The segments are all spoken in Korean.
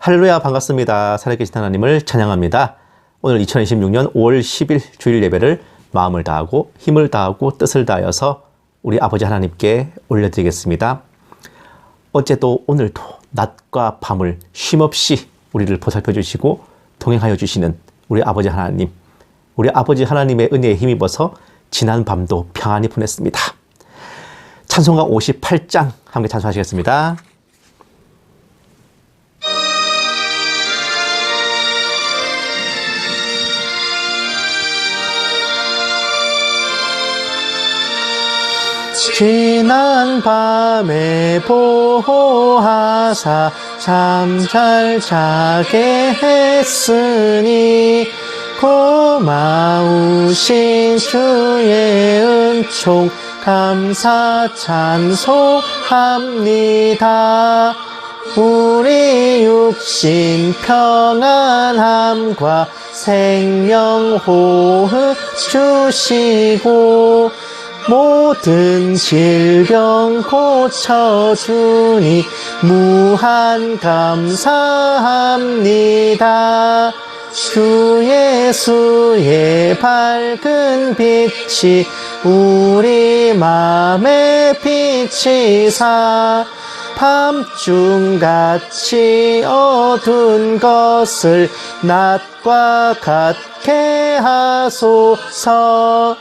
할렐루야, 반갑습니다. 살아계신 하나님을 찬양합니다. 오늘 2026년 5월 10일 주일 예배를 마음을 다하고 힘을 다하고 뜻을 다하여서 우리 아버지 하나님께 올려드리겠습니다. 어제도 오늘도 낮과 밤을 쉼없이 우리를 보살펴 주시고 동행하여 주시는 우리 아버지 하나님, 우리 아버지 하나님의 은혜에 힘입어서 지난 밤도 평안히 보냈습니다. 찬송가 58장 함께 찬송하시겠습니다. 지난 밤에 보호하사 잠 잘 자게 했으니 고마우신 주의 은총 감사 찬송합니다. 우리 육신 평안함과 생명 호흡 주시고 모든 질병 고쳐주니 무한 감사합니다. 주 예수의 밝은 빛이 우리 맘에 비치사 밤중같이 어두운 것을 낮과 같게 하소서.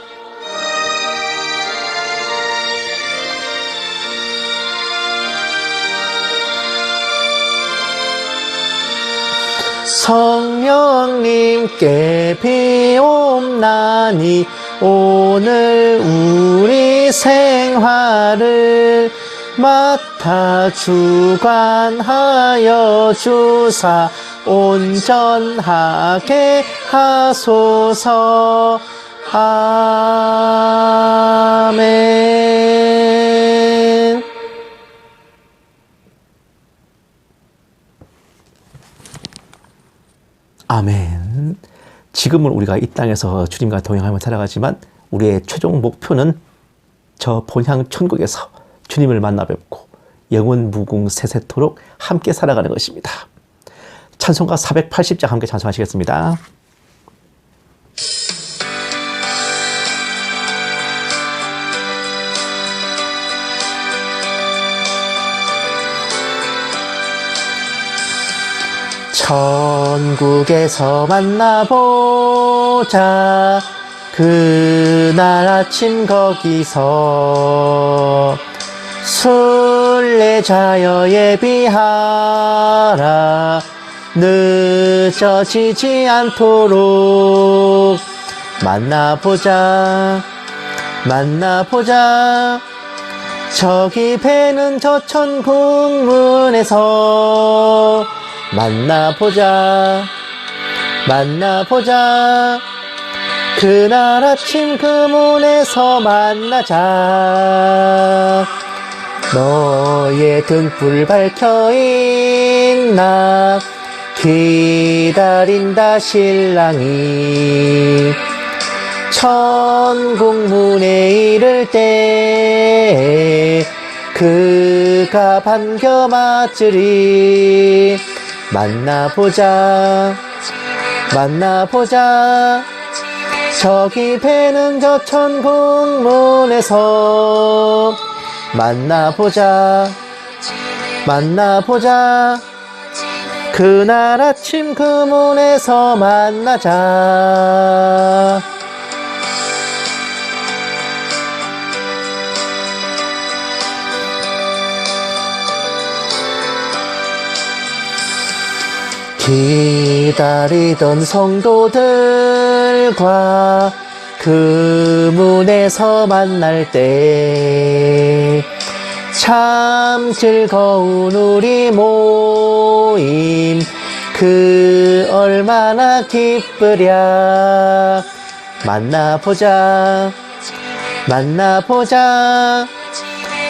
성령님께 비옵나니 오늘 우리 생활을 맡아 주관하여 주사 온전하게 하소서. 아멘. 아멘. 지금은 우리가 이 땅에서 주님과 동행하며 살아가지만 우리의 최종 목표는 저 본향 천국에서 주님을 만나 뵙고 영원 무궁세세토록 함께 살아가는 것입니다. 찬송가 480장 함께 찬송하시겠습니다. 천국에서 만나보자. 그날 아침 거기서 순례자여 예비하라. 늦어지지 않도록 만나보자. 만나보자. 저기 배는 저 천국문에서 만나보자. 만나보자. 그날 아침 그 문에서 만나자. 너의 등불 밝혀있나 기다린다 신랑이. 천국문에 이를 때 그가 반겨 맞으리. 만나보자. 만나보자. 저기 배는 저 천국문에서 만나보자. 만나보자. 그날 아침 그 문에서 만나자. 기다리던 성도들과 그 문에서 만날 때 참 즐거운 우리 모임 그 얼마나 기쁘랴. 만나보자. 만나보자.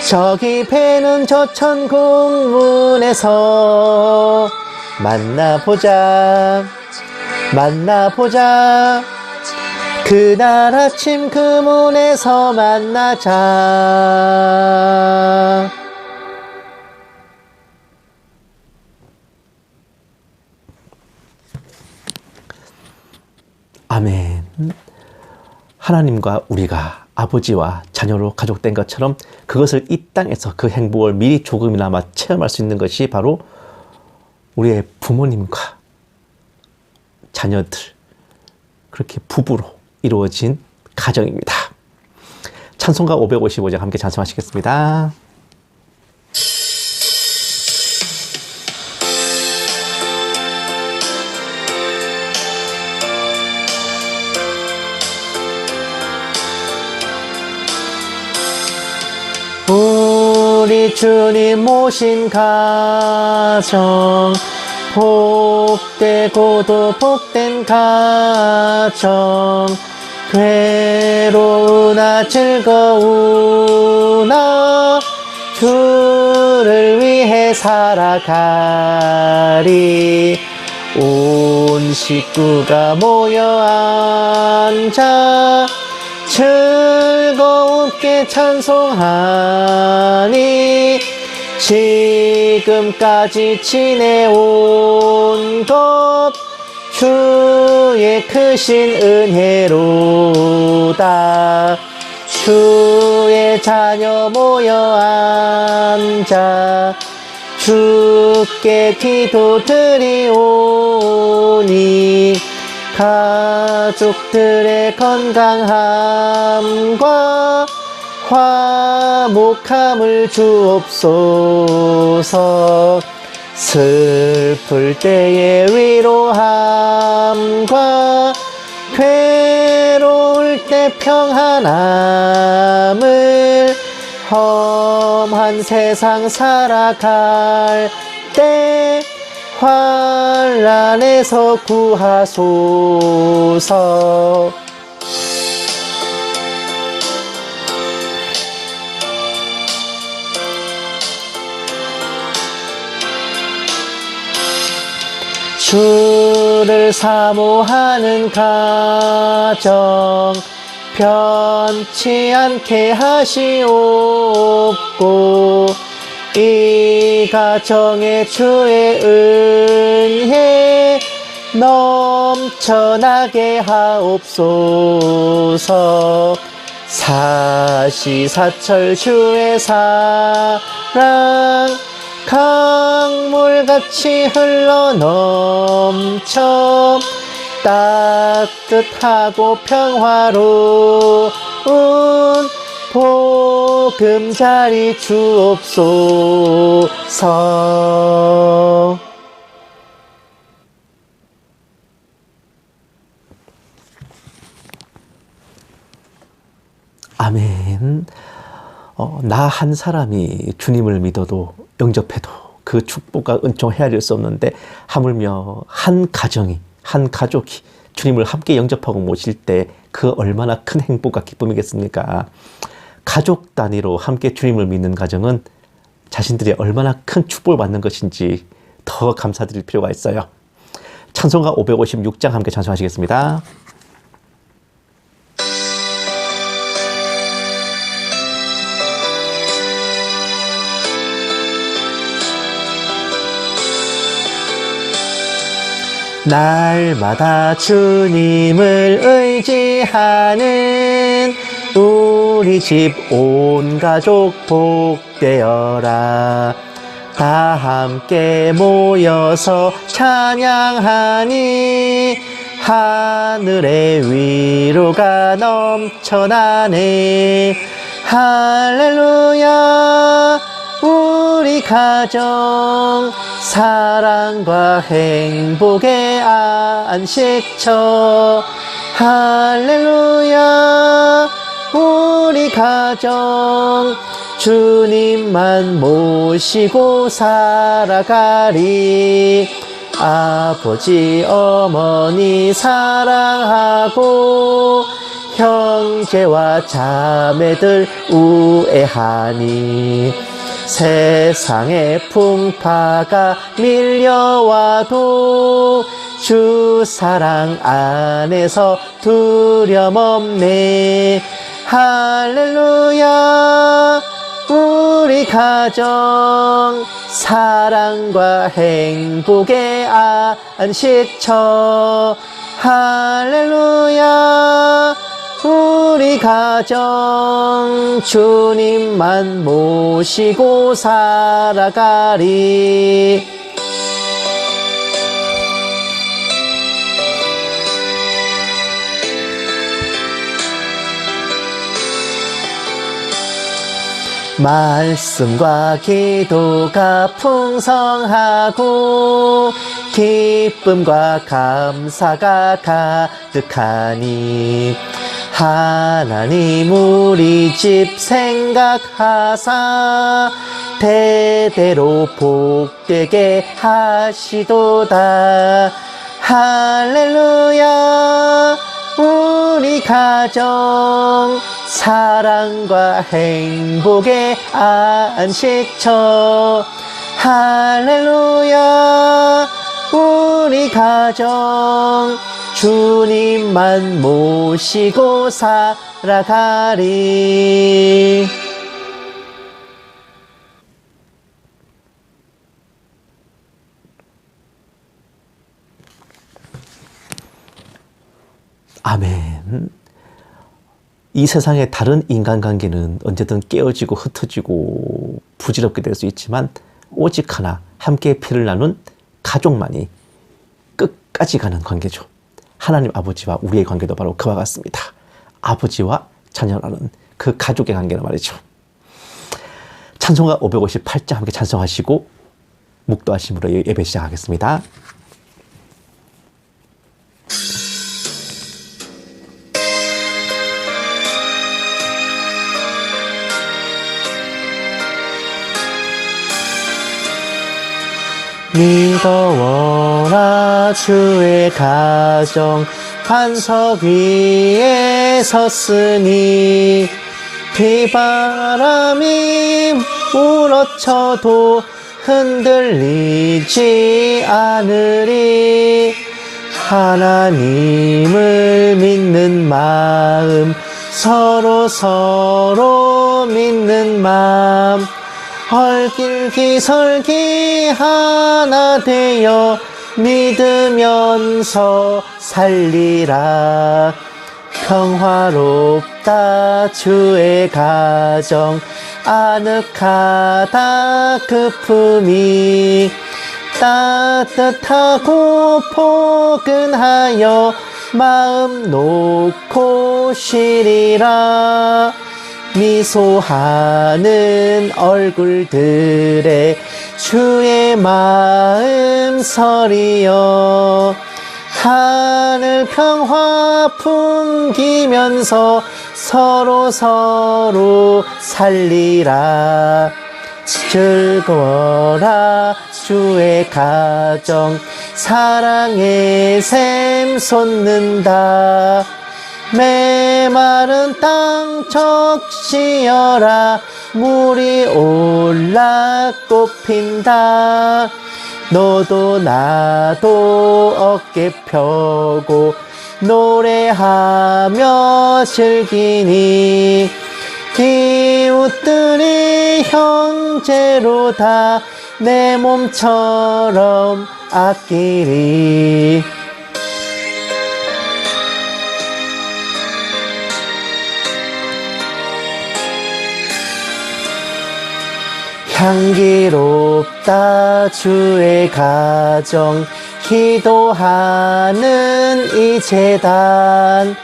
저기 배는 저 천국문에서 만나보자. 만나보자. 그날 아침 그 문에서 만나자. 아멘. 하나님과 우리가 아버지와 자녀로 가족된 것처럼 그것을 이 땅에서 그 행복을 미리 조금이나마 체험할 수 있는 것이 바로 우리의 부모님과 자녀들, 그렇게 부부로 이루어진 가정입니다. 찬송가 555장 함께 찬송하시겠습니다. 우리 주님 모신 가정, 복되고도 복된 가정, 괴로우나 즐거우나 주를 위해 살아가리. 온 식구가 모여 앉아 즐거움께 찬송하니 지금까지 지내온 것 주의 크신 은혜로다. 주의 자녀 모여 앉아 주께 기도드리오니 가족들의 건강함과 화목함을 주옵소서. 슬플 때의 위로함과 괴로울 때 평안함을 험한 세상 살아갈 때 환난에서 구하소서. 주를 사모하는 가정 변치 않게 하시옵고 이 가정에 주의 은혜 넘쳐나게 하옵소서. 사시사철 주의 사랑 강물같이 흘러넘쳐 따뜻하고 평화로운 보금자리 주옵소서. 아멘. 나 한 사람이 주님을 믿어도 영접해도 그 축복과 은총 헤아릴 수 없는데 하물며 한 가정이, 한 가족이 주님을 함께 영접하고 모실 때 그 얼마나 큰 행복과 기쁨이겠습니까? 가족 단위로 함께 주님을 믿는 가정은 자신들이 얼마나 큰 축복을 받는 것인지 더 감사드릴 필요가 있어요. 찬송가 556장 함께 찬송하시겠습니다. 날마다 주님을 의지하는 우리 집 온 가족 복되어라. 다 함께 모여서 찬양하니 하늘의 위로가 넘쳐나네. 할렐루야. 우리 가정 사랑과 행복의 안식처. 할렐루야. 우리 가정 주님만 모시고 살아가리. 아버지 어머니 사랑하고 형제와 자매들 우애하니 세상의 풍파가 밀려와도 주 사랑 안에서 두려움 없네. 할렐루야. 우리 가정 사랑과 행복의 안식처. 할렐루야. 우리 가정 주님만 모시고 살아가리. 말씀과 기도가 풍성하고 기쁨과 감사가 가득하니 하나님 우리 집 생각하사 대대로 복되게 하시도다. 할렐루야. 우리 가정 사랑과 행복의 안식처. 할렐루야. 우리 가정 주님만 모시고 살아가리. 아멘. 이 세상의 다른 인간관계는 언제든 깨어지고 흩어지고 부질없게 될 수 있지만 오직 하나 함께 피를 나눈 가족만이 끝까지 가는 관계죠. 하나님 아버지와 우리의 관계도 바로 그와 같습니다. 아버지와 자녀라는 그 가족의 관계는 말이죠. 찬송가 558장 함께 찬송하시고 묵도하심으로 예배 시작하겠습니다. 믿어워라 주의 가정 반석 위에 섰으니 비바람이 물어쳐도 흔들리지 않으리. 하나님을 믿는 마음 서로 믿는 마음 헐길기설기 하나 되어 믿으면서 살리라. 평화롭다 주의 가정 아늑하다 그 품이 따뜻하고 포근하여 마음 놓고 쉬리라. 미소하는 얼굴들에 주의 마음 서리여 하늘 평화 풍기면서 서로 살리라. 즐거워라 주의 가정 사랑의 샘 솟는다. 메마른 땅 적시어라 물이 올라 꽃핀다. 너도 나도 어깨 펴고 노래하며 즐기니 이웃들이 형제로다 내 몸처럼 아끼리. 향기롭다 주의 가정 기도하는 이 제단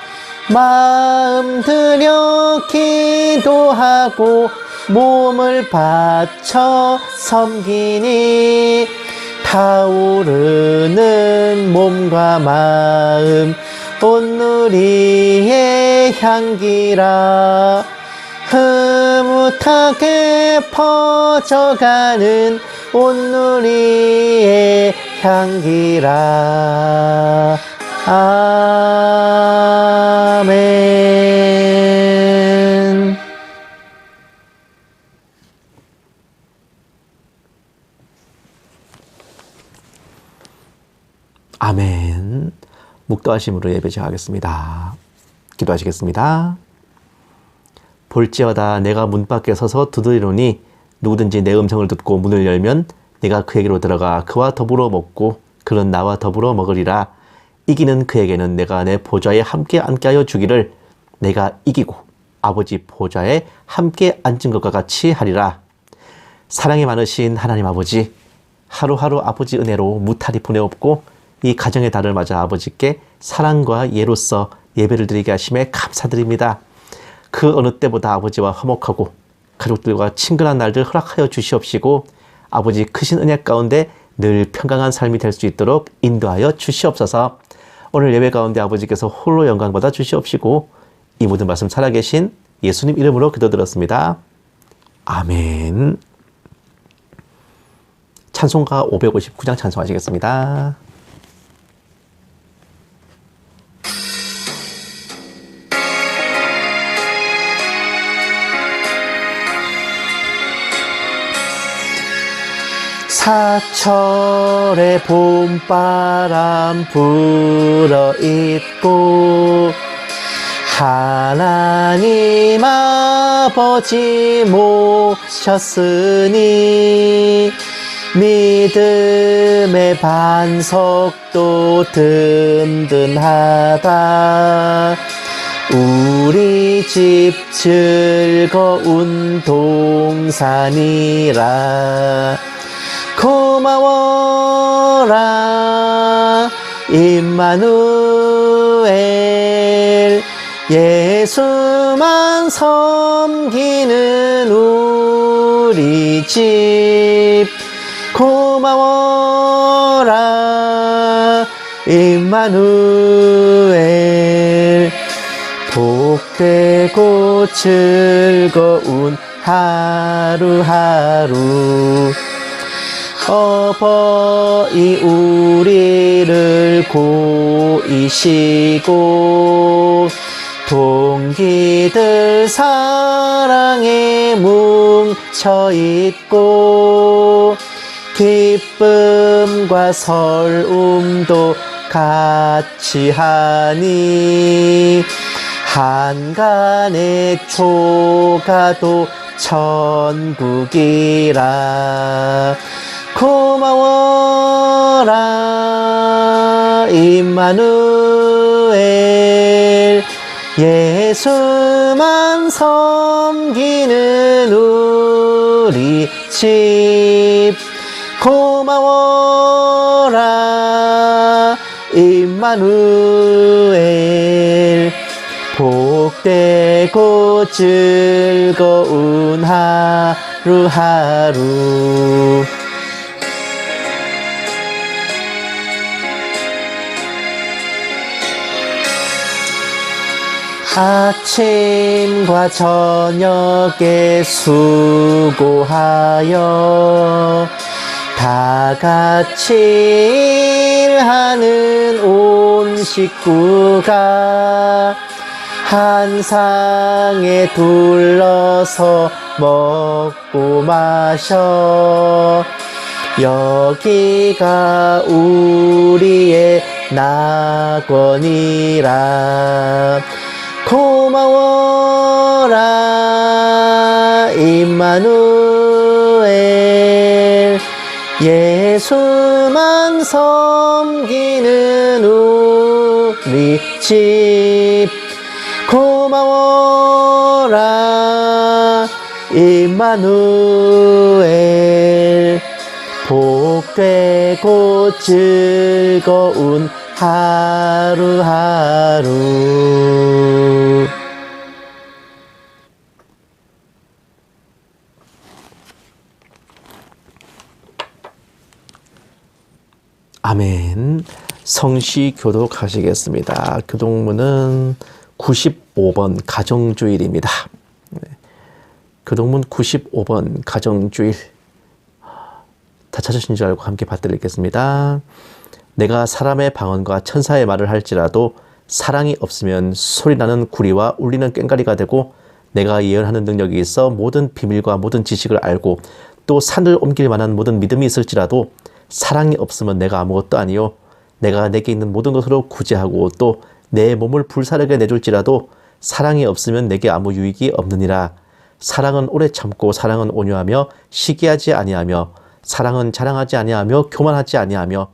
마음 들여 기도하고 몸을 바쳐 섬기니 타오르는 몸과 마음 온누리의 향기라. 흐뭇하게 퍼져가는 온누리의 향기라. 아멘. 아멘. 묵도하심으로 예배 시작하겠습니다. 기도하시겠습니다. 볼지어다 내가 문 밖에 서서 두드리노니 누구든지 내 음성을 듣고 문을 열면 내가 그에게로 들어가 그와 더불어 먹고 그는 나와 더불어 먹으리라. 이기는 그에게는 내가 내 보좌에 함께 앉게 하여 주기를 내가 이기고 아버지 보좌에 함께 앉은 것과 같이 하리라. 사랑이 많으신 하나님 아버지, 하루하루 아버지 은혜로 무탈이 분에 없고 이 가정의 달을 맞아 아버지께 사랑과 예로서 예배를 드리게 하심에 감사드립니다. 그 어느 때보다 아버지와 화목하고 가족들과 친근한 날들 허락하여 주시옵시고 아버지 크신 은혜 가운데 늘 평강한 삶이 될 수 있도록 인도하여 주시옵소서. 오늘 예배 가운데 아버지께서 홀로 영광 받아 주시옵시고 이 모든 말씀 살아계신 예수님 이름으로 기도드렸습니다. 아멘. 찬송가 559장 찬송하시겠습니다. 사철의 봄바람 불어있고 하나님 아버지 모셨으니 믿음의 반석도 든든하다. 우리 집 즐거운 동산이라. 고마워라 임마누엘. 예수만 섬기는 우리 집. 고마워라 임마누엘. 복되고 즐거운 하루하루. 어버이 우리를 고이시고 동기들 사랑에 뭉쳐있고 기쁨과 설움도 같이 하니 한간의 초가도 천국이라. 고마워라 임마누엘. 예수만 섬기는 우리 집. 고마워라 임마누엘. 복되고 즐거운 하루하루. 아침과 저녁에 수고하여 다 같이 일하는 온 식구가 한 상에 둘러서 먹고 마셔. 여기가 우리의 낙원이라. 고마워라 임마누엘. 예수만 섬기는 우리 집. 고마워라 임마누엘. 복되고 즐거운 하루하루. 아멘. 성시 교독하시겠습니다. 교독문은 95번 가정주일입니다. 교독문 95번 가정주일. 다 찾으신 줄 알고 함께 받들겠습니다. 내가 사람의 방언과 천사의 말을 할지라도 사랑이 없으면 소리나는 구리와 울리는 꽹과리가 되고, 내가 예언하는 능력이 있어 모든 비밀과 모든 지식을 알고 또 산을 옮길 만한 모든 믿음이 있을지라도 사랑이 없으면 내가 아무것도 아니요 내가 내게 있는 모든 것으로 구제하고 또 내 몸을 불사르게 내줄지라도 사랑이 없으면 내게 아무 유익이 없느니라. 사랑은 오래 참고 사랑은 온유하며 시기하지 아니하며 사랑은 자랑하지 아니하며 교만하지 아니하며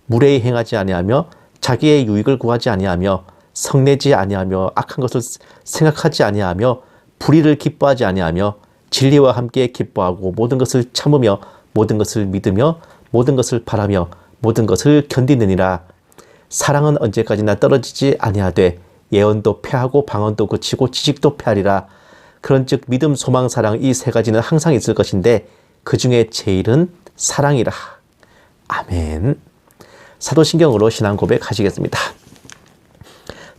무례히 행하지 아니하며 자기의 유익을 구하지 아니하며 성내지 아니하며 악한 것을 생각하지 아니하며 불의를 기뻐하지 아니하며 진리와 함께 기뻐하고 모든 것을 참으며 모든 것을 믿으며 모든 것을 바라며 모든 것을 견디느니라. 사랑은 언제까지나 떨어지지 아니하되 예언도 패하고 방언도 그치고 지식도 패하리라. 그런즉 믿음, 소망, 사랑 이 세 가지는 항상 있을 것인데 그 중에 제일은 사랑이라. 아멘. 사도신경으로 신앙 고백하시겠습니다.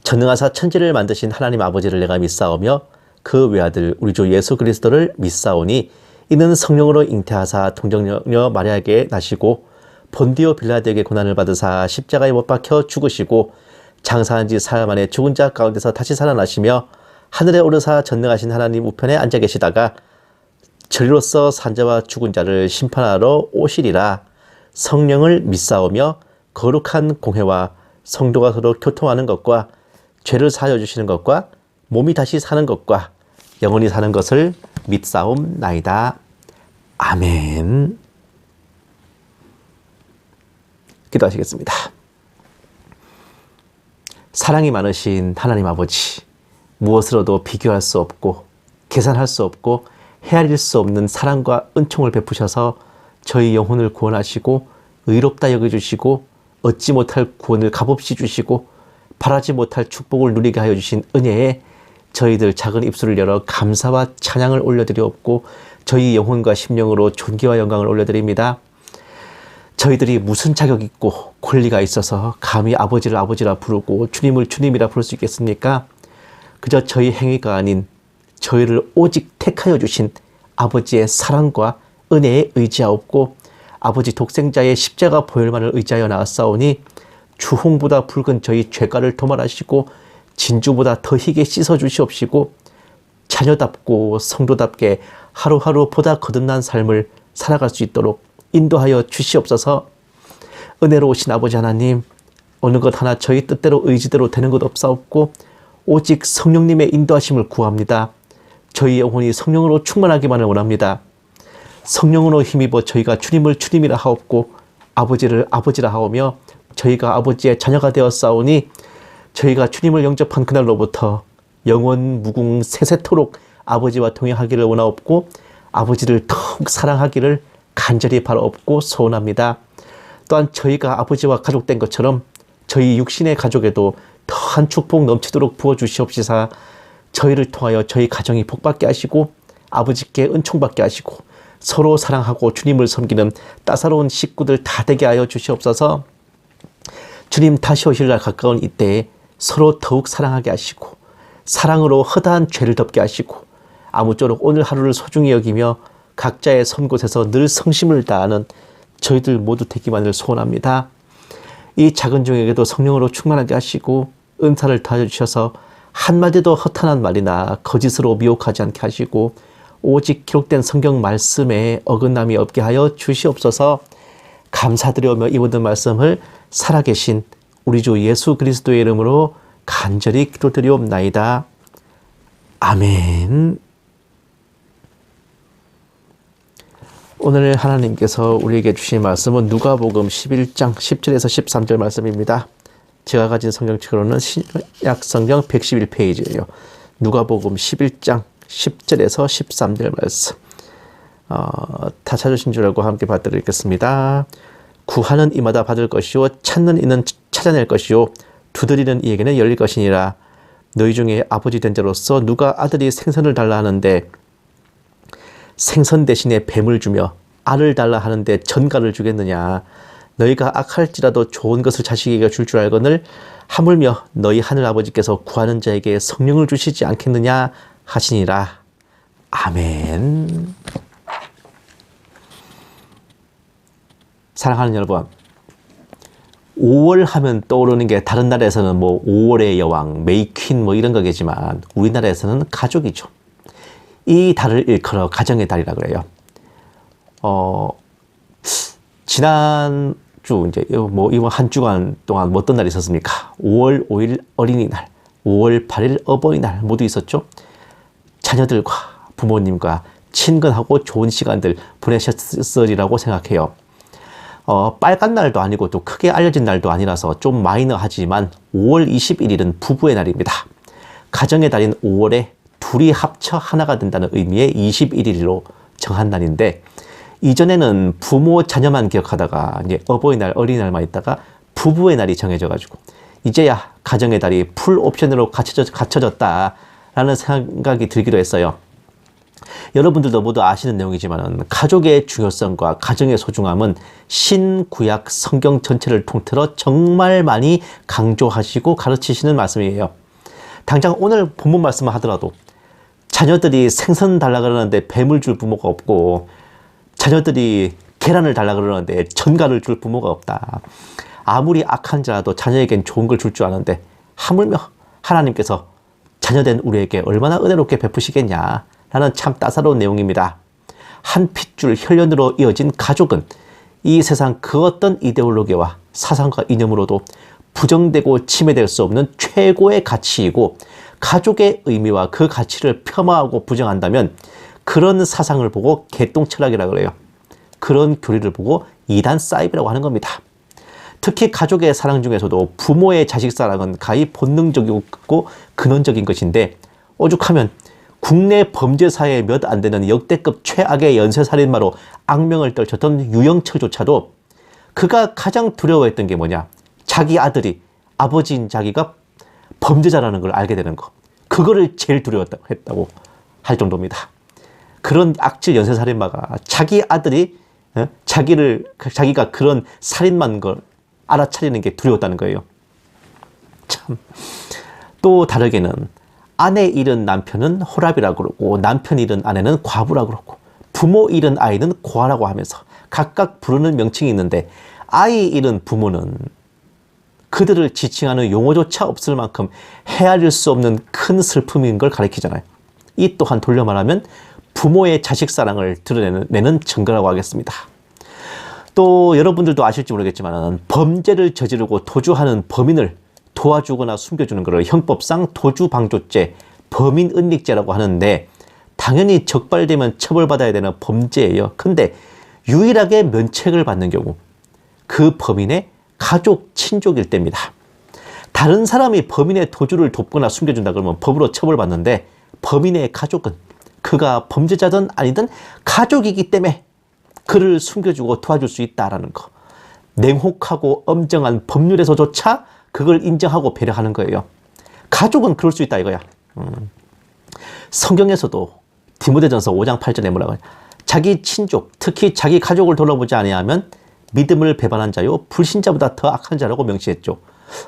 전능하사 천지를 만드신 하나님 아버지를 내가 믿사오며 그 외아들 우리 주 예수 그리스도를 믿사오니 이는 성령으로 잉태하사 동정녀 마리아에게 나시고 본디오 빌라드에게 고난을 받으사 십자가에 못 박혀 죽으시고 장사한 지 사흘 만에 죽은 자 가운데서 다시 살아나시며 하늘에 오르사 전능하신 하나님 우편에 앉아 계시다가 저리로서 산자와 죽은 자를 심판하러 오시리라. 성령을 믿사오며 거룩한 공회와 성도가 서로 교통하는 것과 죄를 사하여 주시는 것과 몸이 다시 사는 것과 영원히 사는 것을 믿사옵나이다. 아멘. 기도하시겠습니다. 사랑이 많으신 하나님 아버지, 무엇으로도 비교할 수 없고 계산할 수 없고 헤아릴 수 없는 사랑과 은총을 베푸셔서 저희 영혼을 구원하시고 의롭다 여겨주시고 얻지 못할 구원을 값없이 주시고 바라지 못할 축복을 누리게 하여 주신 은혜에 저희들 작은 입술을 열어 감사와 찬양을 올려드리옵고 저희 영혼과 심령으로 존귀와 영광을 올려드립니다. 저희들이 무슨 자격 있고 권리가 있어서 감히 아버지를 아버지라 부르고 주님을 주님이라 부를 수 있겠습니까? 그저 저희 행위가 아닌 저희를 오직 택하여 주신 아버지의 사랑과 은혜에 의지하옵고 아버지 독생자의 십자가 보혈만을 의지하여 나았사오니 주홍보다 붉은 저희 죄가를 도말하시고 진주보다 더 희게 씻어주시옵시고 자녀답고 성도답게 하루하루 보다 거듭난 삶을 살아갈 수 있도록 인도하여 주시옵소서. 은혜로우신 아버지 하나님, 어느 것 하나 저희 뜻대로 의지대로 되는 것 없사옵고 오직 성령님의 인도하심을 구합니다. 저희 영혼이 성령으로 충만하기만을 원합니다. 성령으로 힘입어 저희가 주님을 주님이라 하옵고 아버지를 아버지라 하오며 저희가 아버지의 자녀가 되었사오니 저희가 주님을 영접한 그날로부터 영원 무궁 세세토록 아버지와 동행하기를 원하옵고 아버지를 더욱 사랑하기를 간절히 바라옵고 소원합니다. 또한 저희가 아버지와 가족된 것처럼 저희 육신의 가족에도 더한 축복 넘치도록 부어주시옵시사 저희를 통하여 저희 가정이 복받게 하시고 아버지께 은총받게 하시고 서로 사랑하고 주님을 섬기는 따사로운 식구들 다 되게 하여 주시옵소서. 주님 다시 오실 날 가까운 이때에 서로 더욱 사랑하게 하시고 사랑으로 허다한 죄를 덮게 하시고 아무쪼록 오늘 하루를 소중히 여기며 각자의 선 곳에서 늘 성심을 다하는 저희들 모두 되기만을 소원합니다. 이 작은 종에게도 성령으로 충만하게 하시고 은사를 더하여 주셔서 한마디도 허탄한 말이나 거짓으로 미혹하지 않게 하시고 오직 기록된 성경 말씀에 어긋남이 없게 하여 주시옵소서. 감사드리오며 이 모든 말씀을 살아계신 우리 주 예수 그리스도의 이름으로 간절히 기도드리옵나이다. 아멘. 오늘 하나님께서 우리에게 주신 말씀은 누가복음 11장 10절에서 13절 말씀입니다. 제가 가진 성경책으로는 신약 성경 111페이지예요. 누가복음 11장 10절에서 13절 말씀. 다 찾으신 줄 알고 함께 받들겠습니다. 구하는 이마다 받을 것이요 찾는 이는 찾아낼 것이요 두드리는 이에게는 열릴 것이니라. 너희 중에 아버지 된 자로서 누가 아들이 생선을 달라 하는데 생선 대신에 뱀을 주며 알을 달라 하는데 전갈을 주겠느냐. 너희가 악할지라도 좋은 것을 자식에게 줄 줄 알거늘 하물며 너희 하늘 아버지께서 구하는 자에게 성령을 주시지 않겠느냐 하시니라. 아멘. 사랑하는 여러분, 5월 하면 떠오르는 게 다른 나라에서는 뭐 5월의 여왕, 메이퀸 뭐 이런 거겠지만 우리나라에서는 가족이죠. 이 달을 일컬어 가정의 달이라 그래요. 지난주 이제 뭐 이번 한 주간 동안 뭐 어떤 날이 있었습니까? 5월 5일 어린이날, 5월 8일 어버이날 모두 있었죠. 자녀들과 부모님과 친근하고 좋은 시간들 보내셨으리라고 생각해요. 빨간 날도 아니고 또 크게 알려진 날도 아니라서 좀 마이너하지만 5월 21일은 부부의 날입니다. 가정의 달인 5월에 둘이 합쳐 하나가 된다는 의미의 21일로 정한 날인데, 이전에는 부모 자녀만 기억하다가 이제 어버이날 어린이날만 있다가 부부의 날이 정해져가지고 이제야 가정의 달이 풀 옵션으로 갖춰졌다라는 생각이 들기도 했어요. 여러분들도 모두 아시는 내용이지만 가족의 중요성과 가정의 소중함은 신구약 성경 전체를 통틀어 정말 많이 강조하시고 가르치시는 말씀이에요. 당장 오늘 본문 말씀을 하더라도 자녀들이 생선 달라 그러는데 뱀을 줄 부모가 없고, 자녀들이 계란을 달라 그러는데 전갈을 줄 부모가 없다. 아무리 악한 자라도 자녀에겐 좋은 걸 줄 줄 아는데 하물며 하나님께서 자녀된 우리에게 얼마나 은혜롭게 베푸시겠냐 라는 참 따사로운 내용입니다. 한 핏줄 혈연으로 이어진 가족은 이 세상 그 어떤 이데올로기와 사상과 이념으로도 부정되고 침해될 수 없는 최고의 가치이고, 가족의 의미와 그 가치를 폄하하고 부정한다면 그런 사상을 보고 개똥철학이라고 그래요. 그런 교리를 보고 이단 사이비라고 하는 겁니다. 특히 가족의 사랑 중에서도 부모의 자식 사랑은 가히 본능적이고 근원적인 것인데, 오죽하면 국내 범죄사에 몇 안 되는 역대급 최악의 연쇄살인마로 악명을 떨쳤던 유영철조차도 그가 가장 두려워했던 게 뭐냐? 자기 아들이 아버지인 자기가 범죄자라는 걸 알게 되는 거. 그거를 제일 두려워했다고 할 정도입니다. 그런 악질 연쇄살인마가 자기 아들이 자기가 그런 살인만 걸 알아차리는 게 두려웠다는 거예요. 참. 또 다르게는 아내 잃은 남편은 호랍이라고 그러고, 남편 잃은 아내는 과부라고 그러고, 부모 잃은 아이는 고아라고 하면서 각각 부르는 명칭이 있는데, 아이 잃은 부모는 그들을 지칭하는 용어조차 없을 만큼 헤아릴 수 없는 큰 슬픔인 걸 가리키잖아요. 이 또한 돌려 말하면 부모의 자식 사랑을 드러내는 증거라고 하겠습니다. 또 여러분들도 아실지 모르겠지만 범죄를 저지르고 도주하는 범인을 도와주거나 숨겨주는 것을 형법상 도주방조죄, 범인은닉죄라고 하는데, 당연히 적발되면 처벌받아야 되는 범죄예요. 근데 유일하게 면책을 받는 경우 그 범인의 가족, 친족일 때입니다. 다른 사람이 범인의 도주를 돕거나 숨겨준다 그러면 법으로 처벌받는데, 범인의 가족은 그가 범죄자든 아니든 가족이기 때문에 그를 숨겨주고 도와줄 수 있다라는 거. 냉혹하고 엄정한 법률에서조차 그걸 인정하고 배려하는 거예요. 가족은 그럴 수 있다 이거야. 성경에서도 디모데전서 5장 8절에 뭐라고 해요? 자기 친족, 특히 자기 가족을 돌아보지 아니하면 믿음을 배반한 자요 불신자보다 더 악한 자라고 명시했죠.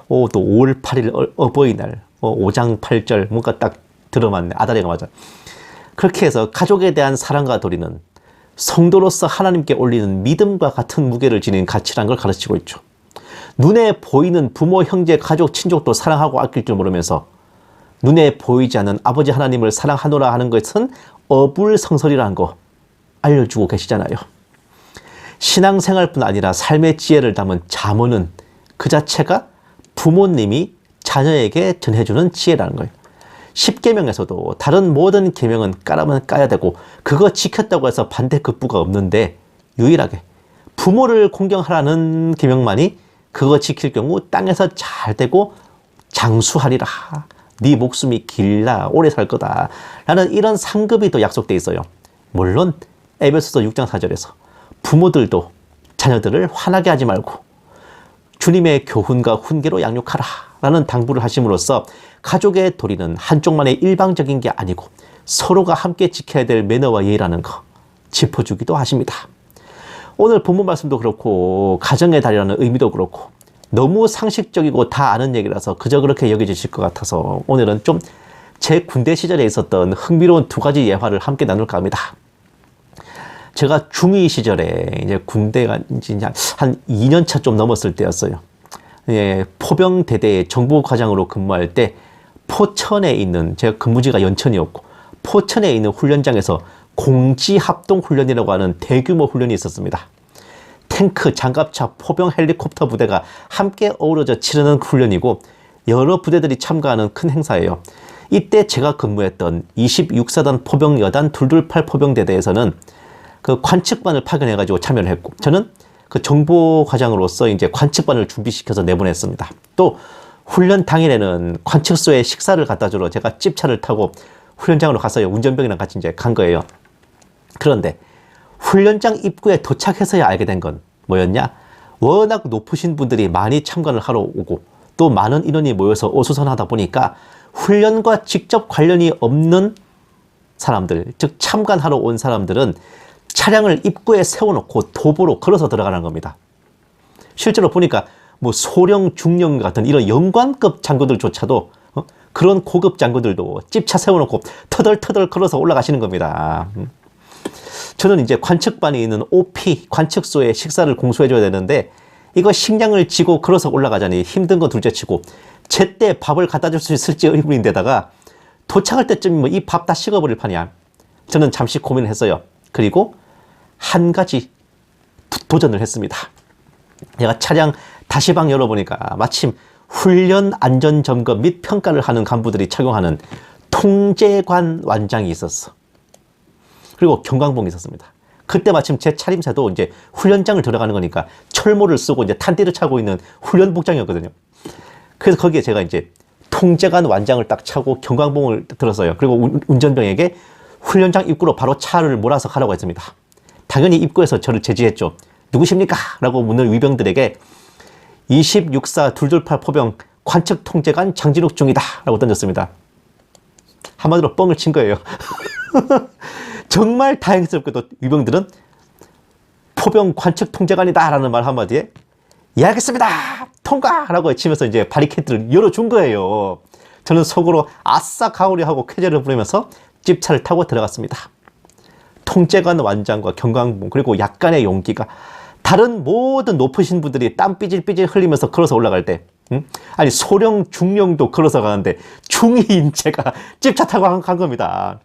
또 5월 8일 어버이날 5장 8절 뭔가 딱 들어맞네. 아다리가 맞아. 그렇게 해서 가족에 대한 사랑과 도리는 성도로서 하나님께 올리는 믿음과 같은 무게를 지닌 가치라는 걸 가르치고 있죠. 눈에 보이는 부모, 형제, 가족, 친족도 사랑하고 아낄 줄 모르면서 눈에 보이지 않는 아버지 하나님을 사랑하노라 하는 것은 어불성설이라는 거 알려주고 계시잖아요. 신앙생활뿐 아니라 삶의 지혜를 담은 잠언은 그 자체가 부모님이 자녀에게 전해주는 지혜라는 거예요. 10계명에서도 다른 모든 계명은 까라면 까야 되고 그거 지켰다고 해서 반대급부가 없는데, 유일하게 부모를 공경하라는 계명만이 그거 지킬 경우 땅에서 잘 되고 장수하리라, 네 목숨이 길라, 오래 살 거다 라는 이런 상급이 또 약속돼 있어요. 물론 에베소서 6장 4절에서 부모들도 자녀들을 화나게 하지 말고 주님의 교훈과 훈계로 양육하라 라는 당부를 하심으로써 가족의 도리는 한쪽만의 일방적인 게 아니고 서로가 함께 지켜야 될 매너와 예의라는 거 짚어주기도 하십니다. 오늘 본문 말씀도 그렇고 가정의 달이라는 의미도 그렇고 너무 상식적이고 다 아는 얘기라서 그저 그렇게 여겨지실 것 같아서 오늘은 좀 제 군대 시절에 있었던 흥미로운 두 가지 예화를 함께 나눌까 합니다. 제가 중2 시절에 이제 군대가 한 2년 차 좀 넘었을 때였어요. 예, 포병대대의 정보과장으로 근무할 때 포천에 있는, 제가 근무지가 연천이었고 포천에 있는 훈련장에서 공지합동훈련이라고 하는 대규모 훈련이 있었습니다. 탱크, 장갑차, 포병, 헬리콥터 부대가 함께 어우러져 치르는 훈련이고 여러 부대들이 참가하는 큰 행사예요. 이때 제가 근무했던 26사단 포병 여단 228 포병대대에서는 그 관측반을 파견해가지고 참여를 했고, 저는 그 정보과장으로서 이제 관측반을 준비시켜서 내보냈습니다. 또 훈련 당일에는 관측소에 식사를 갖다 주러 제가 찝차를 타고 훈련장으로 갔어요. 운전병이랑 같이 이제 간 거예요. 그런데 훈련장 입구에 도착해서야 알게 된 건 뭐였냐? 워낙 높으신 분들이 많이 참관을 하러 오고 또 많은 인원이 모여서 어수선하다 보니까 훈련과 직접 관련이 없는 사람들, 즉 참관하러 온 사람들은 차량을 입구에 세워놓고 도보로 걸어서 들어가는 겁니다. 실제로 보니까 뭐 소령, 중령 같은 이런 영관급 장교들조차도 그런 고급 장교들도 찝차 세워놓고 터덜터덜 걸어서 올라가시는 겁니다. 저는 이제 관측반에 있는 OP 관측소에 식사를 공수해줘야 되는데 이거 식량을 지고 걸어서 올라가자니 힘든 건 둘째치고 제때 밥을 갖다 줄 수 있을지 의문인데다가 도착할 때쯤 뭐 이 밥 다 식어버릴 판이야. 저는 잠시 고민을 했어요. 그리고 한 가지 도전을 했습니다. 제가 차량 다시방 열어보니까 마침 훈련 안전점검 및 평가를 하는 간부들이 착용하는 통제관 완장이 있었어. 그리고 경광봉이 있었습니다. 그때 마침 제 차림새도 이제 훈련장을 들어가는 거니까 철모를 쓰고 이제 탄띠를 차고 있는 훈련 복장이었거든요. 그래서 거기에 제가 이제 통제관 완장을 딱 차고 경광봉을 들었어요. 그리고 운전병에게 훈련장 입구로 바로 차를 몰아서 가라고 했습니다. 당연히 입구에서 저를 제지했죠. 누구십니까? 라고 묻는 위병들에게 26사 228 포병 관측 통제관 장진욱 중이다 라고 던졌습니다. 한마디로 뻥을 친 거예요. 정말 다행스럽게도 위병들은 포병 관측 통제관이다 라는 말 한마디에 예 알겠습니다 통과 라고 외치면서 이제 바리케이트를 열어준 거예요. 저는 속으로 아싸 가오리하고 쾌재를 부르면서 찝차를 타고 들어갔습니다. 통제관 완장과 경광봉 그리고 약간의 용기가 다른 모든 높으신 분들이 땀 삐질삐질 흘리면서 걸어서 올라갈 때 아니 소령 중령도 걸어서 가는데 중위인 제가 찝차 타고 간 겁니다.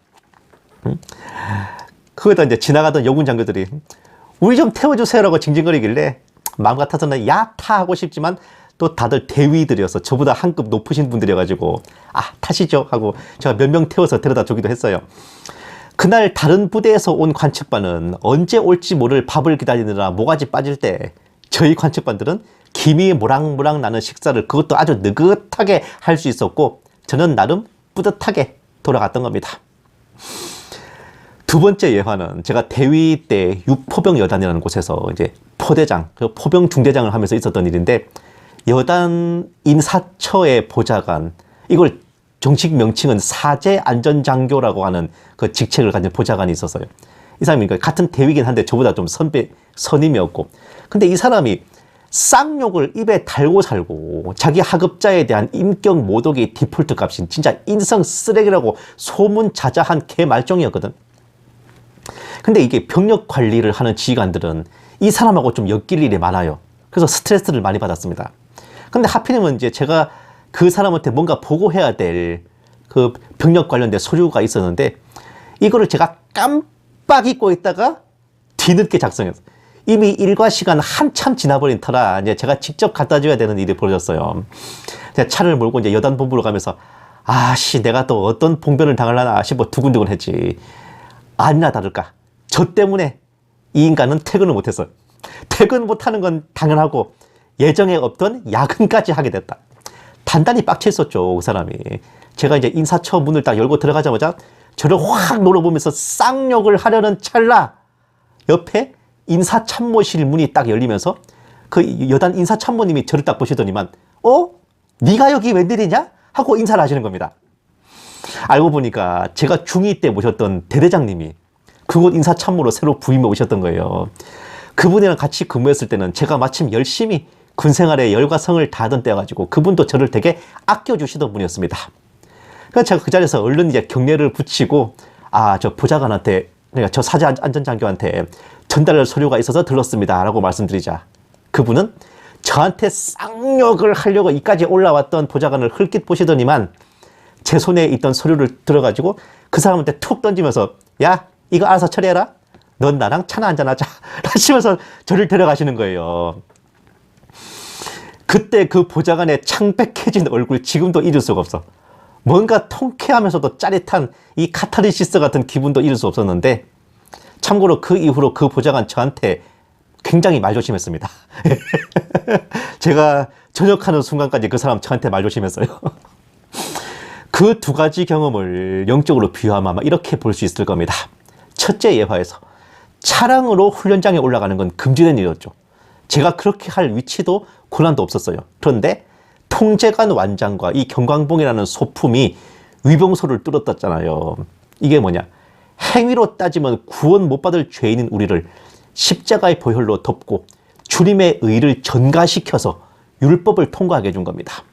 그거다 이제 지나가던 여군 장교들이 우리 좀 태워주세요라고 징징거리길래 마음 같아서는 야타 하고 싶지만 또 다들 대위들이어서 저보다 한 급 높으신 분들이어가지고 아 타시죠 하고 제가 몇 명 태워서 데려다 주기도 했어요. 그날 다른 부대에서 온 관측반은 언제 올지 모를 밥을 기다리느라 모가지 빠질 때 저희 관측반들은 김이 모락모락 나는 식사를 그것도 아주 느긋하게 할 수 있었고 저는 나름 뿌듯하게 돌아갔던 겁니다. 두 번째 예화는 제가 대위 때 육포병 여단이라는 곳에서 이제 포대장, 포병 중대장을 하면서 있었던 일인데 여단 인사처의 보좌관, 이걸 정식 명칭은 사제 안전장교라고 하는 그 직책을 가진 보좌관이 있었어요. 이 사람이 같은 대위긴 한데 저보다 좀 선임이었고 근데 이 사람이 쌍욕을 입에 달고 살고 자기 하급자에 대한 인격 모독이 디폴트 값인 진짜 인성 쓰레기라고 소문자자한 개말종이었거든. 근데 이게 병력 관리를 하는 지휘관들은 이 사람하고 좀 엮일 일이 많아요. 그래서 스트레스를 많이 받았습니다. 근데 하필이면 이제 제가 그 사람한테 뭔가 보고해야 될 그 병력 관련된 서류가 있었는데 이거를 제가 깜빡 잊고 있다가 뒤늦게 작성했어요. 이미 일과 시간 한참 지나버린 터라 이제 제가 직접 갖다 줘야 되는 일이 벌어졌어요. 제가 차를 몰고 이제 여단 본부로 가면서 아씨 내가 또 어떤 봉변을 당하려나 싶어 두근두근 했지. 아니나 다를까 저 때문에 이 인간은 퇴근을 못했어요. 퇴근 못하는 건 당연하고 예정에 없던 야근까지 하게 됐다. 단단히 빡쳐 있었죠 그 사람이. 제가 이제 인사처 문을 딱 열고 들어가자마자 저를 확 놀아보면서 쌍욕을 하려는 찰나 옆에 인사참모실 문이 딱 열리면서 그 여단 인사참모님이 저를 딱 보시더니만 네가 여기 웬일이냐? 하고 인사를 하시는 겁니다. 알고 보니까 제가 중2 때 모셨던 대대장님이 그곳 인사참모로 새로 부임해 오셨던 거예요. 그분이랑 같이 근무했을 때는 제가 마침 열심히 군생활에 열과 성을 다하던 때여가지고 그분도 저를 되게 아껴주시던 분이었습니다. 그래서 제가 그 자리에서 얼른 이제 경례를 붙이고 저 보좌관한테 그러니까 저 사제 안전장교한테 전달할 서류가 있어서 들렀습니다 라고 말씀드리자 그분은 저한테 쌍욕을 하려고 이까지 올라왔던 보좌관을 흘낏 보시더니만 제 손에 있던 서류를 들어가지고 그 사람한테 툭 던지면서 야 이거 알아서 처리해라 넌 나랑 차나 한잔하자 하시면서 저를 데려가시는 거예요. 그때 그 보좌관의 창백해진 얼굴 지금도 잊을 수가 없어. 뭔가 통쾌하면서도 짜릿한 이 카타르시스 같은 기분도 잃을 수 없었는데, 참고로 그 이후로 그 보좌관 저한테 굉장히 말조심했습니다. 제가 전역하는 순간까지 그 사람 저한테 말조심했어요. 그 두 가지 경험을 영적으로 비유하면 아마 이렇게 볼 수 있을 겁니다. 첫째 예화에서 차량으로 훈련장에 올라가는 건 금지된 일이었죠. 제가 그렇게 할 위치도 고난도 없었어요. 그런데 통제관 완장과 이 경광봉이라는 소품이 위병소를 뚫었잖아요. 이게 뭐냐? 행위로 따지면 구원 못 받을 죄인인 우리를 십자가의 보혈로 덮고 주님의 의를 전가시켜서 율법을 통과하게 해준 겁니다.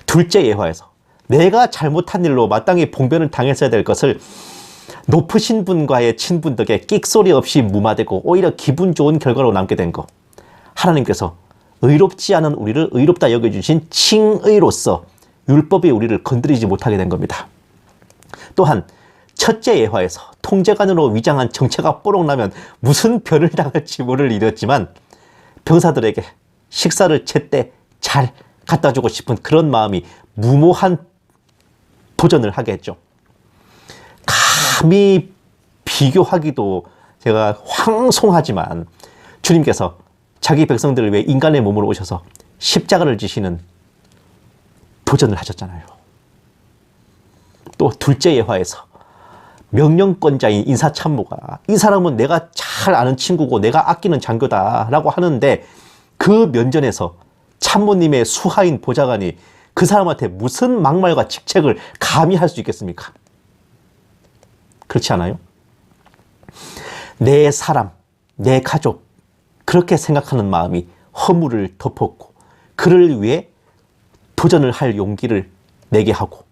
둘째 예화에서 내가 잘못한 일로 마땅히 봉변을 당했어야 될 것을 높으신 분과의 친분 덕에 끽소리 없이 무마되고 오히려 기분 좋은 결과로 남게 된 것. 하나님께서 의롭지 않은 우리를 의롭다 여겨주신 칭의로서 율법이 우리를 건드리지 못하게 된 겁니다. 또한 첫째 예화에서 통제관으로 위장한 정체가 뽀록 나면 무슨 변을 당할지 모를 일이었지만 병사들에게 식사를 제때 잘 갖다 주고 싶은 그런 마음이 무모한 도전을 하게 했죠. 감히 비교하기도 제가 황송하지만 주님께서 자기 백성들을 위해 인간의 몸으로 오셔서 십자가를 지시는 도전을 하셨잖아요. 또 둘째 예화에서 명령권자인 인사참모가 이 사람은 내가 잘 아는 친구고 내가 아끼는 장교다라고 하는데 그 면전에서 참모님의 수하인 보좌관이 그 사람한테 무슨 막말과 직책을 감히 할 수 있겠습니까? 그렇지 않아요? 내 사람, 내 가족 그렇게 생각하는 마음이 허물을 덮었고 그를 위해 도전을 할 용기를 내게 하고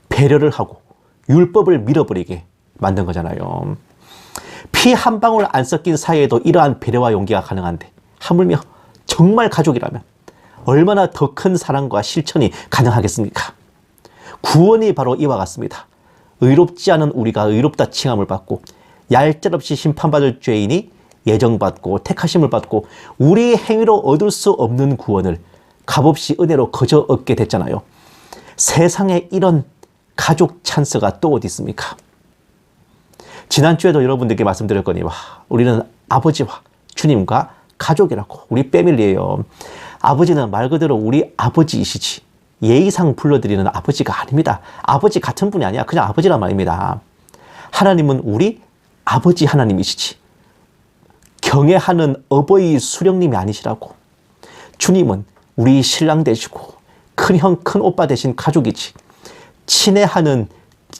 배려를 하고 율법을 밀어버리게 만든 거잖아요. 피 한 방울 안 섞인 사이에도 이러한 배려와 용기가 가능한데 하물며 정말 가족이라면 얼마나 더 큰 사랑과 실천이 가능하겠습니까? 구원이 바로 이와 같습니다. 의롭지 않은 우리가 의롭다 칭함을 받고 얄짤없이 심판받을 죄인이 예정받고 택하심을 받고 우리 행위로 얻을 수 없는 구원을 값없이 은혜로 거저 얻게 됐잖아요. 세상에 이런 가족 찬스가 또 어디 있습니까? 지난주에도 여러분들께 말씀드렸거니와 우리는 아버지와 주님과 가족이라고 우리 패밀리예요. 아버지는 말 그대로 우리 아버지이시지 예의상 불러드리는 아버지가 아닙니다. 아버지 같은 분이 아니야. 그냥 아버지란 말입니다. 하나님은 우리 아버지 하나님이시지 경애하는 어버이 수령님이 아니시라고. 주님은 우리 신랑 되시고 큰형 큰오빠 되신 가족이지 친애하는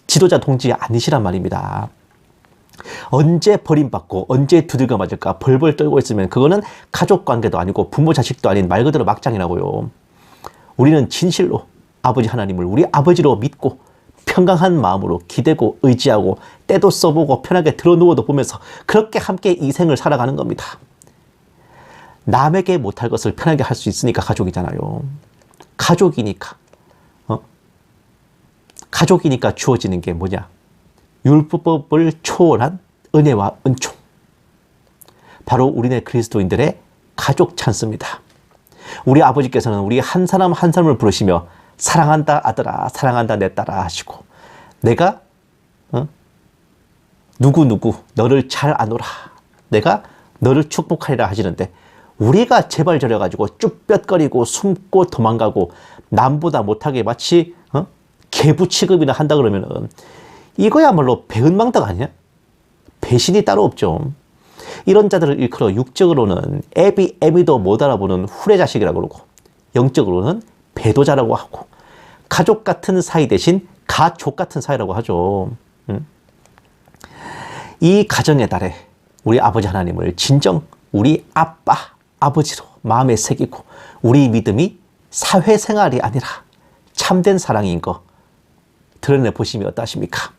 지도자 동지 아니시란 말입니다. 언제 버림받고 언제 두들겨 맞을까 벌벌 떨고 있으면 그거는 가족관계도 아니고 부모 자식도 아닌 말 그대로 막장이라고요. 우리는 진실로 아버지 하나님을 우리 아버지로 믿고 평강한 마음으로 기대고 의지하고 때도 써보고 편하게 들어누워도 보면서 그렇게 함께 이 생을 살아가는 겁니다. 남에게 못할 것을 편하게 할 수 있으니까 가족이잖아요. 가족이니까 가족이니까 주어지는 게 뭐냐? 율법을 초월한 은혜와 은총. 바로 우리네 그리스도인들의 가족 찬스입니다. 우리 아버지께서는 우리 한 사람 한 사람을 부르시며 사랑한다 아들아 사랑한다 내 딸아 하시고 내가 누구누구 너를 잘 아노라 내가 너를 축복하리라 하시는데 우리가 제발 저려가지고 쭈뼛거리고 숨고 도망가고 남보다 못하게 마치 개부 취급이나 한다 그러면은 이거야말로 배은망덕 아니야? 배신이 따로 없죠. 이런 자들을 일컬어 육적으로는 애비 애미도 못 알아보는 후레자식이라고 그러고 영적으로는 배도자라고 하고 가족 같은 사이 대신 가족 같은 사이라고 하죠. 이 가정의 달에 우리 아버지 하나님을 진정 우리 아빠 아버지로 마음에 새기고 우리 믿음이 사회생활이 아니라 참된 사랑인 거 드러내 보시면 어떠십니까?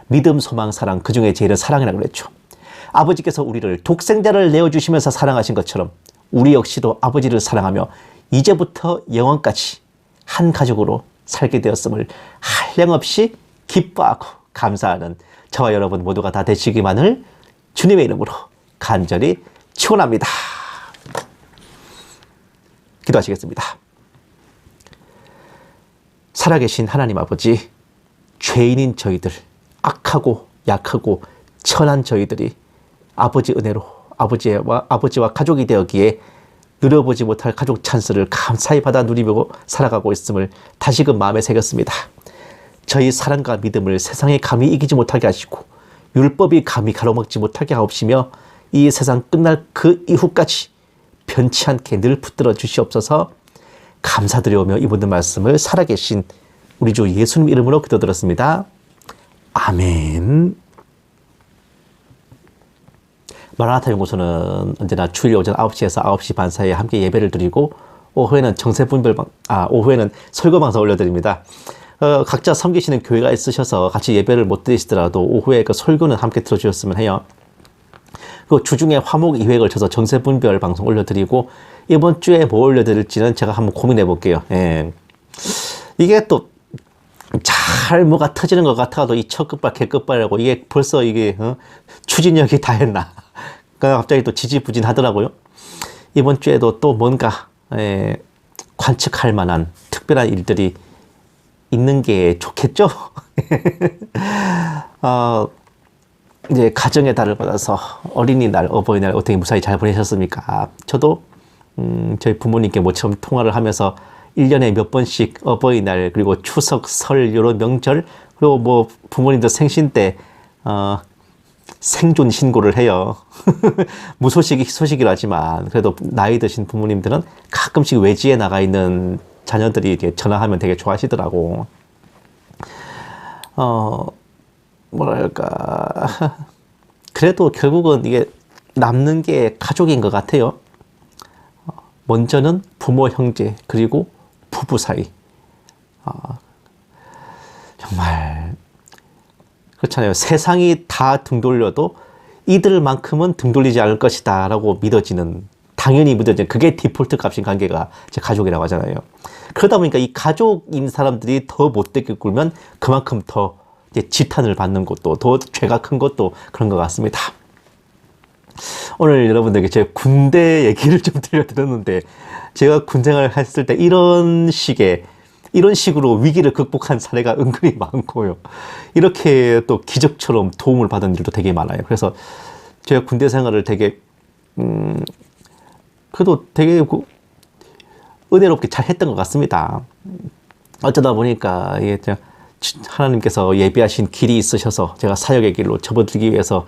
믿음, 소망, 사랑 그 중에 제일은 사랑이라고 그랬죠. 아버지께서 우리를 독생자를 내어주시면서 사랑하신 것처럼 우리 역시도 아버지를 사랑하며 이제부터 영원까지 한 가족으로 살게 되었음을 한량없이 기뻐하고 감사하는 저와 여러분 모두가 다 되시기만을 주님의 이름으로 간절히 축원합니다. 기도하시겠습니다. 살아계신 하나님 아버지, 죄인인 저희들, 악하고 약하고 천한 저희들이 아버지 은혜로 아버지와 가족이 되었기에 누려보지 못할 가족 찬스를 감사히 받아 누리며 살아가고 있음을 다시금 마음에 새겼습니다. 저희 사랑과 믿음을 세상에 감히 이기지 못하게 하시고 율법이 감히 가로막지 못하게 하옵시며 이 세상 끝날 그 이후까지 변치 않게 늘 붙들어 주시옵소서. 감사드리오며 이분들 말씀을 살아계신 우리 주 예수님 이름으로 기도드렸습니다. 아멘. 마라나타 연구소는 언제나 주일 오전 9시에서 9시 반 사이에 함께 예배를 드리고 오후에는 오후에는 설교 방송 올려드립니다. 각자 섬기시는 교회가 있으셔서 같이 예배를 못 드리시더라도 오후에 그 설교는 함께 들어주셨으면 해요. 그 주중에 화목 2회 걸쳐서 정세분별 방송 올려드리고 이번 주에 뭐 올려드릴지는 제가 한번 고민해 볼게요. 예. 이게 또 잘 뭐가 터지는 것 같아도 이 첫 끝발 개끝발이라고 이게 벌써 이게 추진력이 다 했나. 갑자기 또 지지부진하더라고요. 이번 주에도 또 뭔가 관측할 만한 특별한 일들이 있는 게 좋겠죠? 이제 가정의 달을 받아서 어린이날, 어버이날 어떻게 무사히 잘 보내셨습니까? 저도 저희 부모님께 모처럼 통화를 하면서 1년에 몇 번씩 어버이날 그리고 추석, 설 이런 명절 그리고 뭐 부모님들 생신 때 생존 신고를 해요. 무소식이 희소식이라 하지만 그래도 나이 드신 부모님들은 가끔씩 외지에 나가 있는 자녀들이 이렇게 전화하면 되게 좋아하시더라고. 뭐랄까. 그래도 결국은 이게 남는 게 가족인 것 같아요. 먼저는 부모, 형제, 그리고 부부 사이. 정말 그렇잖아요. 세상이 다 등 돌려도 이들만큼은 등 돌리지 않을 것이다 라고 믿어지는, 당연히 믿어지는 그게 디폴트 값인 관계가 제 가족이라고 하잖아요. 그러다 보니까 이 가족인 사람들이 더 못되게 굴면 그만큼 더 이제 지탄을 받는 것도 더 죄가 큰 것도 그런 것 같습니다. 오늘 여러분들에게 제 군대 얘기를 좀 들려드렸는데 제가 군 생활을 했을 때 이런 식으로 위기를 극복한 사례가 은근히 많고요. 이렇게 또 기적처럼 도움을 받은 일도 되게 많아요. 그래서 제가 군대 생활을 되게 그래도 되게 은혜롭게 잘 했던 것 같습니다. 어쩌다 보니까 하나님께서 예비하신 길이 있으셔서 제가 사역의 길로 접어들기 위해서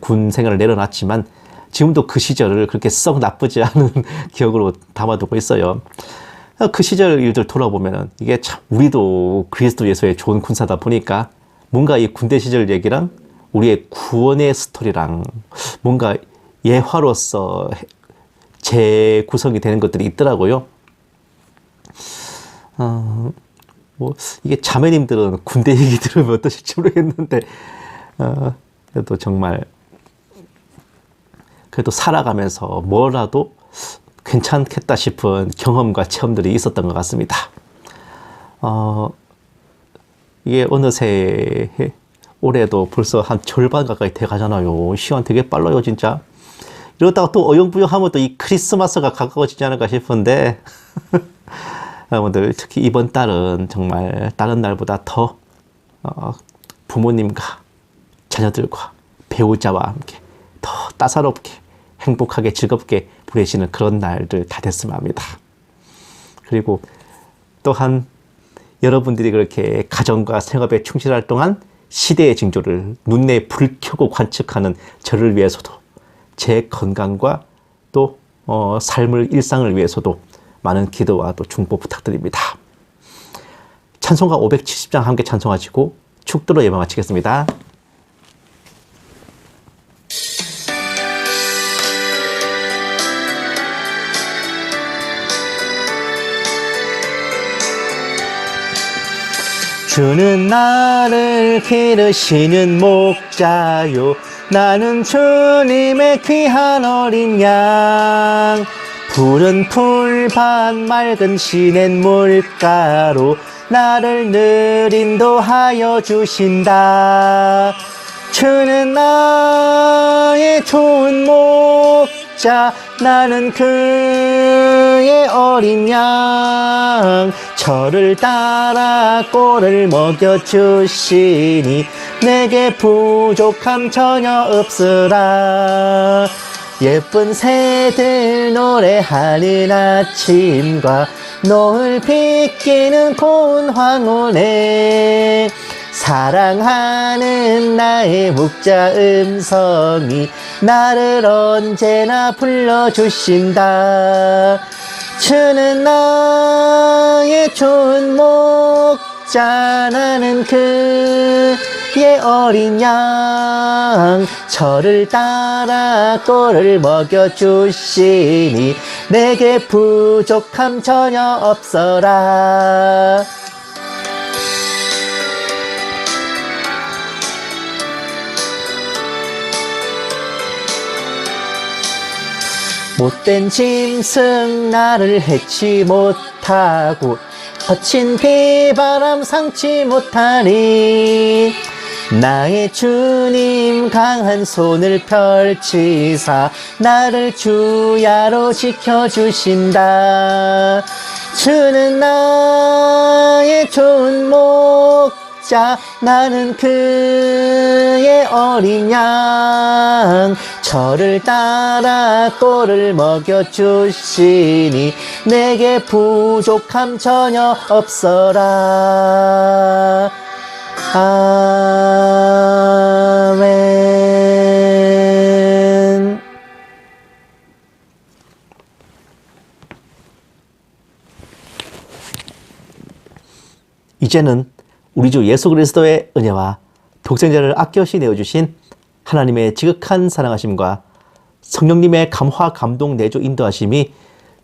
군 생활을 내려놨지만 지금도 그 시절을 그렇게 썩 나쁘지 않은 기억으로 담아두고 있어요. 그 시절 일들 돌아보면 이게 참 우리도 그리스도 예수의 좋은 군사다 보니까 뭔가 이 군대 시절 얘기랑 우리의 구원의 스토리랑 뭔가 예화로서 재구성이 되는 것들이 있더라고요. 뭐 이게 자매님들은 군대 얘기 들으면 어떠실지 모르겠는데 그래도 정말 그래도 살아가면서 뭐라도 괜찮겠다 싶은 경험과 체험들이 있었던 것 같습니다. 이게 어느새 올해도 벌써 한 절반 가까이 돼 가잖아요. 시간 되게 빨라요, 진짜. 이러다가 또 어영부영하면 또 이 크리스마스가 가까워지지 않을까 싶은데 여러분들 특히 이번 달은 정말 다른 날보다 더 부모님과 자녀들과 배우자와 함께 더 따사롭게 행복하게 즐겁게 보내시는 그런 날들 다 됐으면 합니다. 그리고 또한 여러분들이 그렇게 가정과 생업에 충실할 동안 시대의 징조를 눈에 불 켜고 관측하는 저를 위해서도 제 건강과 또 삶을 일상을 위해서도 많은 기도와 또 중보 부탁드립니다. 찬송가 570장 함께 찬송하시고 축도로 예배 마치겠습니다. 주는 나를 기르시는 목자요 나는 주님의 귀한 어린 양 푸른 풀밭 맑은 시냇 물가로 나를 늘 인도하여 주신다. 주는 나의 좋은 목자 나는 그의 어린 양 저를 따라 꼴을 먹여주시니 내게 부족함 전혀 없으라. 예쁜 새들 노래하는 아침과 노을 비끼는 고운 황혼에 사랑하는 나의 묵자 음성이 나를 언제나 불러주신다. 주는 나의 좋은 목자, 나는 그의 어린 양. 저를 따라 꼴을 먹여주시니 내게 부족함 전혀 없어라. 못된 짐승 나를 해치 못하고 거친 비바람 상치 못하니 나의 주님 강한 손을 펼치사 나를 주야로 지켜주신다. 주는 나의 좋은 목자, 나는 그의 어린 양. 저를 따라 꼴을 먹여주시니 내게 부족함 전혀 없어라. 아멘. 이제는 우리 주 예수 그리스도의 은혜와 독생자를 아껴시 내어주신 하나님의 지극한 사랑하심과 성령님의 감화 감동 내조 인도하심이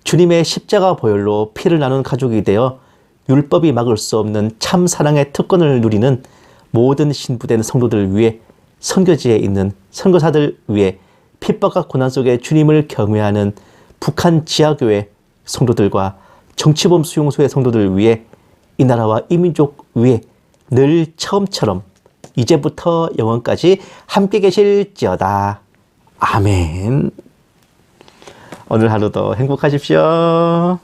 주님의 십자가 보혈로 피를 나눈 가족이 되어 율법이 막을 수 없는 참 사랑의 특권을 누리는 모든 신부된 성도들 위해, 선교지에 있는 선교사들 위해, 핍박과 고난 속에 주님을 경외하는 북한 지하교회 성도들과 정치범 수용소의 성도들 위해, 이 나라와 이 민족 위해 늘 처음처럼 이제부터 영원까지 함께 계실지어다. 아멘. 오늘 하루도 행복하십시오.